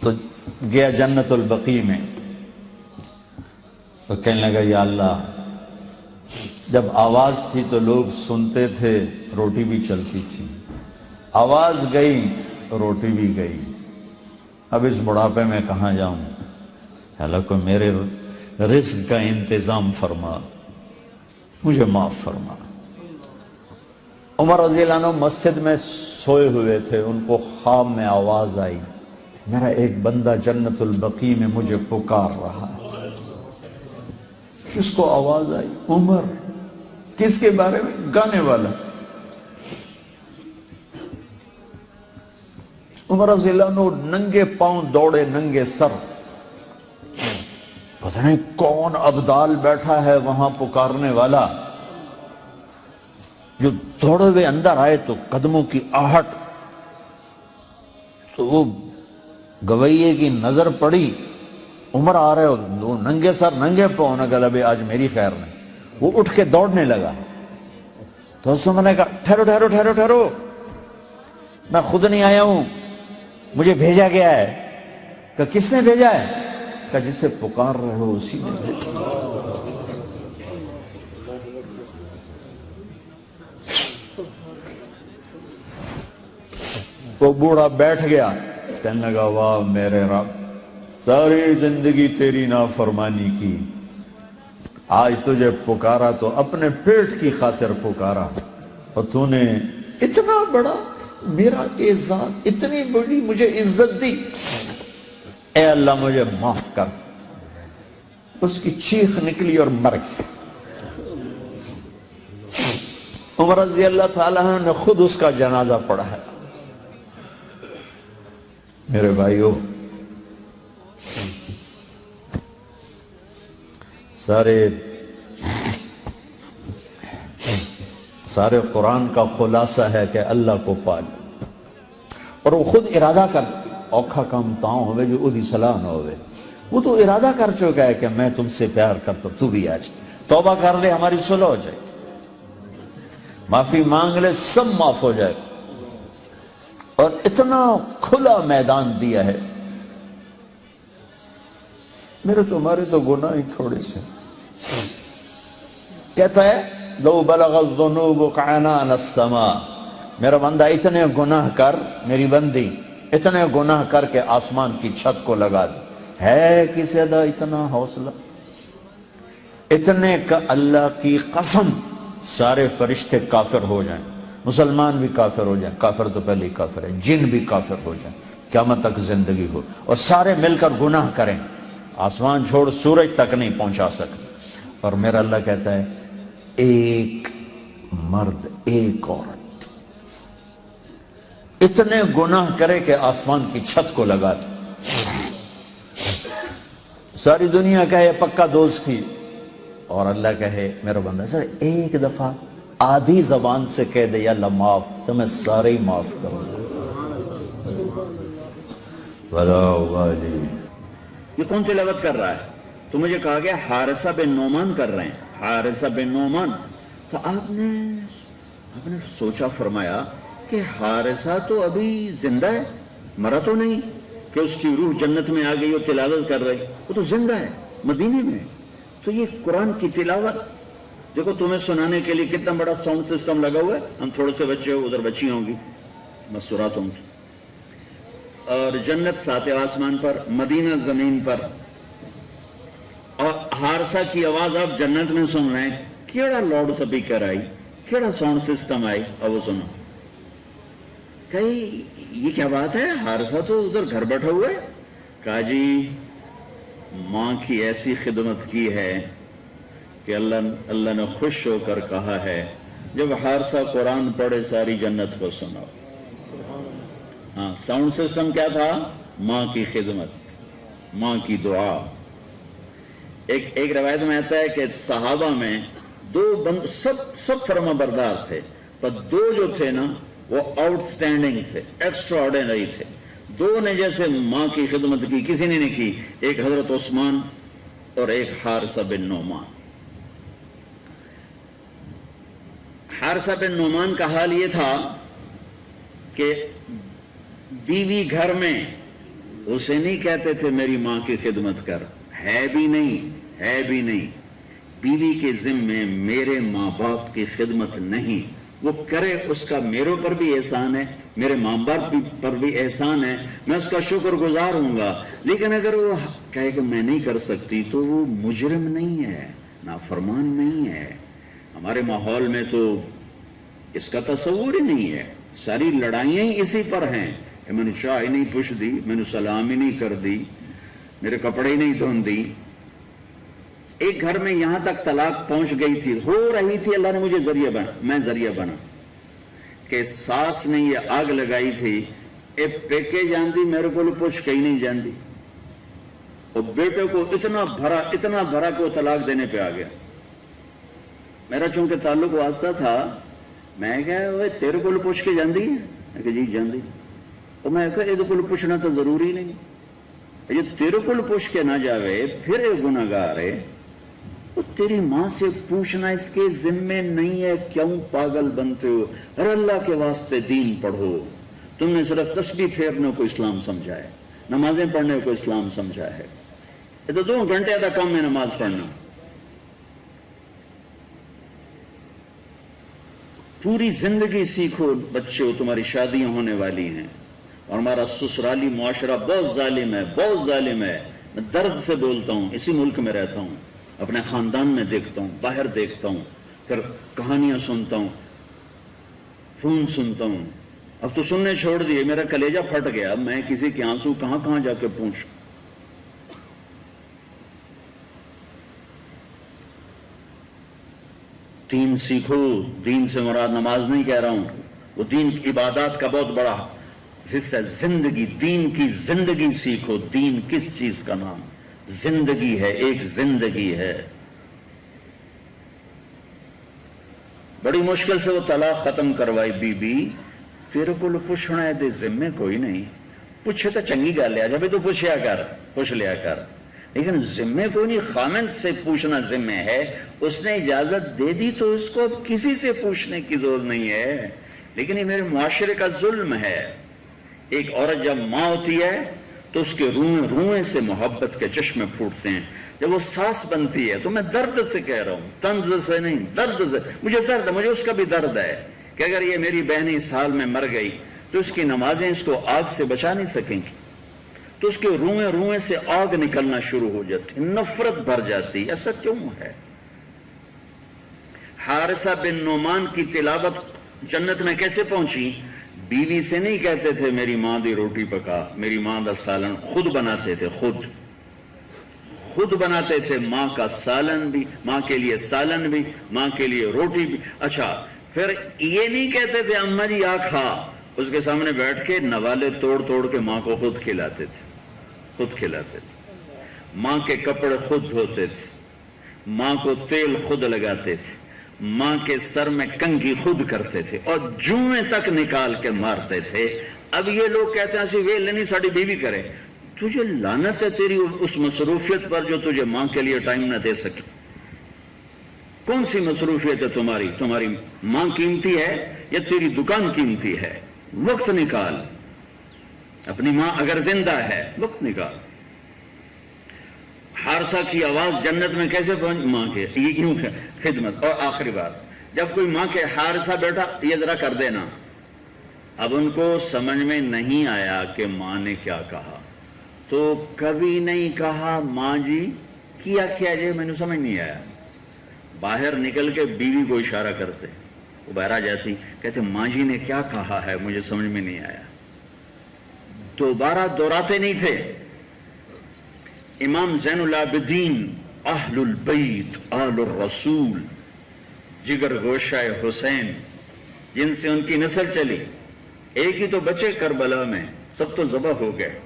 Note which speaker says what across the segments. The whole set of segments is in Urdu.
Speaker 1: تو گیا جنت البقیع میں، تو کہنے لگا یا اللہ، جب آواز تھی تو لوگ سنتے تھے، روٹی بھی چلتی تھی، آواز گئی روٹی بھی گئی، اب اس بڑھاپے میں کہاں جاؤں؟ اللہ کو میرے رزق کا انتظام فرما، مجھے معاف فرما۔ عمر رضی اللہ عنہ مسجد میں سوئے ہوئے تھے، ان کو خواب میں آواز آئی، میرا ایک بندہ جنت البقیع میں مجھے پکار رہا ہے۔ کس کو آواز آئی؟ عمر۔ کس کے بارے میں؟ گانے والا۔ عمر رضی اللہ عنہ ننگے پاؤں دوڑے، ننگے سر، پتہ نہیں کون ابدال بیٹھا ہے وہاں پکارنے والا، جو دوڑے ہوئے اندر آئے تو قدموں کی آہٹ، تو وہ گویے کی نظر پڑی، عمر آ رہے ہو، ننگے سر ننگے پاؤں، نے کہا ابھی آج میری خیر نہیں۔ وہ اٹھ کے دوڑنے لگا، تو اس نے کہا ٹھہرو ٹھہرو ٹھہرو ٹھہرو، میں خود نہیں آیا ہوں، مجھے بھیجا گیا ہے۔ کہ کس نے بھیجا ہے؟ کہ جس سے پکار رہے ہو اسی نے بھیجا۔ وہ بوڑھا بیٹھ گیا، کہنے لگا واہ میرے رب، ساری زندگی تیری نافرمانی کی، آج تجھے پکارا تو اپنے پیٹ کی خاطر پکارا، اور تو نے اتنا بڑا میرا اعزاز، اتنی بڑی مجھے عزت دی، اے اللہ مجھے معاف کر۔ اس کی چیخ نکلی اور مر گئی۔ عمر رضی اللہ تعالیٰ عنہ نے خود اس کا جنازہ پڑھا ہے۔ میرے بھائیو، سارے قرآن کا خلاصہ ہے کہ اللہ کو پالو، اور وہ خود ارادہ کر، اوکھا کام تاؤں ہوئے جو ادھی صلاح نہ ہوئے، وہ تو ارادہ کر چکا ہے کہ میں تم سے پیار کرتا ہوں، تو بھی آ جائے، توبہ کر لے، ہماری صلح ہو جائے، معافی مانگ لے، سب معاف ہو جائے۔ اور اتنا کھلا میدان دیا ہے۔ میرے تمہارے تو گناہ ہی تھوڑے سے، کہتا ہے لو بلغ الذنوب عنان السماء، میرا بندہ اتنے گناہ کر، میری بندی اتنے گناہ کر کے آسمان کی چھت کو لگا دے، ہے کسی دا اتنا حوصلہ؟ اتنے کا اللہ کی قسم سارے فرشتے کافر ہو جائیں، مسلمان بھی کافر ہو جائیں، کافر تو پہلے ہی کافر ہے، جن بھی کافر ہو جائیں، قیامت تک زندگی ہو، اور سارے مل کر گناہ کریں، آسمان چھوڑ سورج تک نہیں پہنچا سکتے، اور میرا اللہ کہتا ہے ایک مرد ایک عورت اتنے گناہ کرے کہ آسمان کی چھت کو لگا دے، ساری دنیا کہے پکا دوست تھی، اور اللہ کہے میرا بندہ سر ایک دفعہ آدھی زبان سے کہہ دے یا اللہ معاف، تو میں سارے ہی معاف کروں ولا والی۔
Speaker 2: یہ کون تلاوت کر رہا ہے؟ تو مجھے کہا گیا حارثہ بن نعمان کر رہے ہیں، حارثہ بن نعمان۔ تو آپ نے سوچا، فرمایا کہ حارثہ تو ابھی زندہ ہے، مرا تو نہیں کہ اس کی روح جنت میں آ گئی اور تلاوت کر رہی، وہ تو زندہ ہے مدینے میں۔ تو یہ قرآن کی تلاوت دیکھو، تمہیں سنانے کے لیے کتنا بڑا ساؤنڈ سسٹم لگا ہوا ہے، ہم تھوڑے سے بچے ہو، ادھر بچی ہوں گی، مسورات ہوں گی، اور جنت ساتھ آسمان پر، مدینہ زمین پر، اور حارثہ کی آواز آپ جنت میں سن رہے ہیں، کیڑا لاؤڈ سپیکر آئی، کیڑا ساؤنڈ سسٹم آئی، اور وہ سنو کہ یہ کیا بات ہے، حارثہ تو ادھر گھر بیٹھا ہوا ہے۔ کہا جی ماں کی ایسی خدمت کی ہے کہ اللہ نے خوش ہو کر کہا ہے جب حارثہ قرآن پڑھے ساری جنت کو سناؤ۔ ہاں، ساؤنڈ سسٹم کیا تھا؟ ماں کی خدمت، ماں کی دعا۔ ایک روایت میں آتا ہے کہ صحابہ میں سب فرما بردار تھے، پر دو جو تھے نا وہ آؤٹ سٹینڈنگ تھے، ایکسٹرا آرڈینری تھے۔ دو نے جیسے ماں کی خدمت کی کسی نے نہیں کی، ایک حضرت عثمان اور ایک حارثہ بن نعمان۔ حارثہ بن نعمان کا حال یہ تھا کہ بیوی گھر میں اسے نہیں کہتے تھے میری ماں کی خدمت کر، ہے بھی نہیں، بیوی کے ذمے میرے ماں باپ کی خدمت نہیں، وہ کرے اس کا میرے پر بھی احسان ہے، میرے ماں باپ پر بھی احسان ہے، میں اس کا شکر گزار ہوں گا، لیکن اگر وہ کہے کہ میں نہیں کر سکتی تو وہ مجرم نہیں ہے، نافرمان نہیں ہے۔ ہمارے ماحول میں تو اس کا تصور ہی نہیں ہے، ساری لڑائیاں ہی اسی پر ہیں کہ میں نے چائے نہیں پوچھ دی، میں نے سلام ہی نہیں کر دی، میرے کپڑے ہی نہیں دھون دی۔ ایک گھر میں یہاں تک طلاق پہنچ گئی تھی، ہو رہی تھی، اللہ نے مجھے ذریعہ بنا کہ ساس نے یہ آگ لگائی تھی، اے پیکے جاندی میرے کو پوچھ کہیں نہیں جاندی، اور بیٹے کو اتنا بھرا کہ وہ طلاق دینے پہ آ گیا۔ میرا چونکہ تعلق واسطہ تھا، میں کہا وہ تیرے کو پوچھ کے جاندی ہے؟ میں کہا جی جاندی۔ اور میں کہا یہ کو پوچھنا تو ضروری نہیں، یہ تیرے کو پوچھ کے نہ جاوے پھر یہ گناہگار ہے، وہ تیری ماں سے پوچھنا اس کے ذمے نہیں ہے، کیوں پاگل بنتے ہو؟ ہر اللہ کے واسطے دین پڑھو، تم نے صرف تسبیح پھیرنے کو اسلام سمجھا ہے، نمازیں پڑھنے کو اسلام سمجھا ہے، یہ تو 2 گھنٹے کا کام ہے نماز پڑھنا۔ پوری زندگی سیکھو بچے، تمہاری شادیاں ہونے والی ہیں، اور ہمارا سسرالی معاشرہ بہت ظالم ہے، میں درد سے بولتا ہوں، اسی ملک میں رہتا ہوں، اپنے خاندان میں دیکھتا ہوں، باہر دیکھتا ہوں، پھر کہانیاں سنتا ہوں، فون سنتا ہوں، اب تو سننے چھوڑ دیے، میرا کلیجہ پھٹ گیا، میں کسی کے آنسو کہاں جا کے پوچھوں۔ دین سیکھو، دین سے مراد نماز نہیں کہہ رہا ہوں، وہ دین کی عبادات کا بہت بڑا حصہ، زندگی، دین کی زندگی سیکھو۔ دین کس چیز کا نام؟ زندگی ہے، ایک زندگی ہے۔ بڑی مشکل سے وہ طلاق ختم کروائی بی بی، تیرے کو پوچھنا ہے دے ذمے کوئی نہیں، پوچھے تو چنگی گل ہے، جب تو پوچھ لیا کر، لیکن ذمے کوئی نہیں، خامن سے پوچھنا ذمے ہے، اس نے اجازت دے دی تو اس کو کسی سے پوچھنے کی ضرورت نہیں ہے، لیکن یہ میرے معاشرے کا ظلم ہے۔ ایک عورت جب ماں ہوتی ہے تو اس کے روئیں سے محبت کے چشمے پھوٹتے ہیں، جب وہ ساس بنتی ہے تو میں درد سے کہہ رہا ہوں، طنز سے نہیں، درد سے، مجھے درد ہے، مجھے اس کا بھی درد ہے کہ اگر یہ میری بہن اس حال میں مر گئی تو اس کی نمازیں اس کو آگ سے بچا نہیں سکیں گی، تو اس کے روئیں سے آگ نکلنا شروع ہو جاتی، نفرت بھر جاتی۔ ایسا کیوں ہے؟ حارثہ بن نعمان کی تلاوت جنت میں کیسے پہنچی؟ بیوی سے نہیں کہتے تھے میری ماں دی روٹی پکا، میری ماں دا سالن، خود بناتے تھے، خود بناتے تھے، ماں کا سالن بھی، ماں کے لیے سالن بھی، ماں کے لیے روٹی بھی۔ اچھا پھر یہ نہیں کہتے تھے اماں جی آ کھا، اس کے سامنے بیٹھ کے نوالے توڑ کے ماں کو خود کھلاتے تھے، ماں کے کپڑے خود دھوتے تھے، ماں کو تیل خود لگاتے تھے، ماں کے سر میں کنگھی خود کرتے تھے، اور جوئیں تک نکال کے مارتے تھے۔ اب یہ لوگ کہتے ہیں اسی ویل نہیں ساڑی بیوی کرے، تجھے لعنت ہے تیری اس مصروفیت پر جو تجھے ماں کے لیے ٹائم نہ دے سکے۔ کون سی مصروفیت ہے تمہاری ماں قیمتی ہے یا تیری دکان قیمتی ہے؟ وقت نکال، اپنی ماں اگر زندہ ہے وقت نکال۔ حارثہ کی آواز جنت میں کیسے پہنچ؟ ماں کے یوں خدمت۔ اور آخری بات، جب کوئی ماں کے حارثہ بیٹا یہ ذرا کر دینا، اب ان کو سمجھ میں نہیں آیا کہ ماں نے کیا کہا، تو کبھی نہیں کہا ماں جی کیا جی، میں نے سمجھ نہیں آیا، باہر نکل کے بیوی کو اشارہ کرتے، وہ باہر آ جاتی، کہتے ماں جی نے کیا کہا ہے مجھے سمجھ میں نہیں آیا، دوبارہ دہراتے نہیں تھے۔ امام زین العابدین اہل البیت آل الرسول، جگر گوشہ حسین، جن سے ان کی نسل چلی، ایک ہی تو بچے کربلا میں، سب تو ذبح ہو گئے،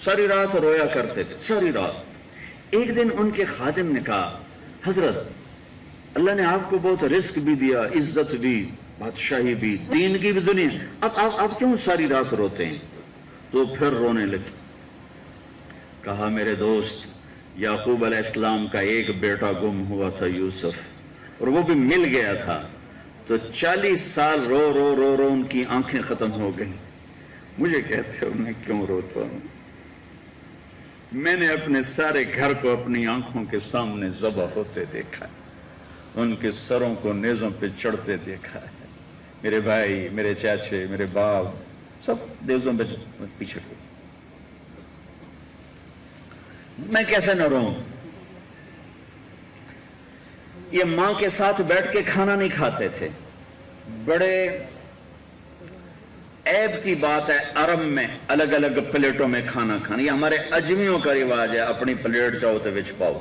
Speaker 2: ساری رات رویا کرتے تھے، ساری رات۔ ایک دن ان کے خادم نے کہا حضرت اللہ نے آپ کو بہت رزق بھی دیا، عزت بھی، بادشاہی بھی، دین کی بھی دنیا، اب آپ کیوں ساری رات روتے ہیں؟ تو پھر رونے لگے۔ کہا میرے دوست یعقوب علیہ السلام کا ایک بیٹا گم ہوا تھا، یوسف، اور وہ بھی مل گیا تھا، تو 40 سال رو ان کی آنکھیں ختم ہو گئیں، مجھے کہتے ہو میں کیوں روتا ہوں؟ میں نے اپنے سارے گھر کو اپنی آنکھوں کے سامنے ذبح ہوتے دیکھا ہے، ان کے سروں کو نیزوں پہ چڑھتے دیکھا ہے، میرے بھائی، میرے چاچے، میرے باپ سب نیزوں پہ پیچھے ہوئے، میں کیسے نہ رہوں؟ یہ ماں کے ساتھ بیٹھ کے کھانا نہیں کھاتے تھے، بڑے عیب کی بات ہے عرب میں الگ الگ پلیٹوں میں کھانا کھانا، یہ ہمارے اجمیوں کا رواج ہے، اپنی پلیٹ چاہو تو وچ پاؤ۔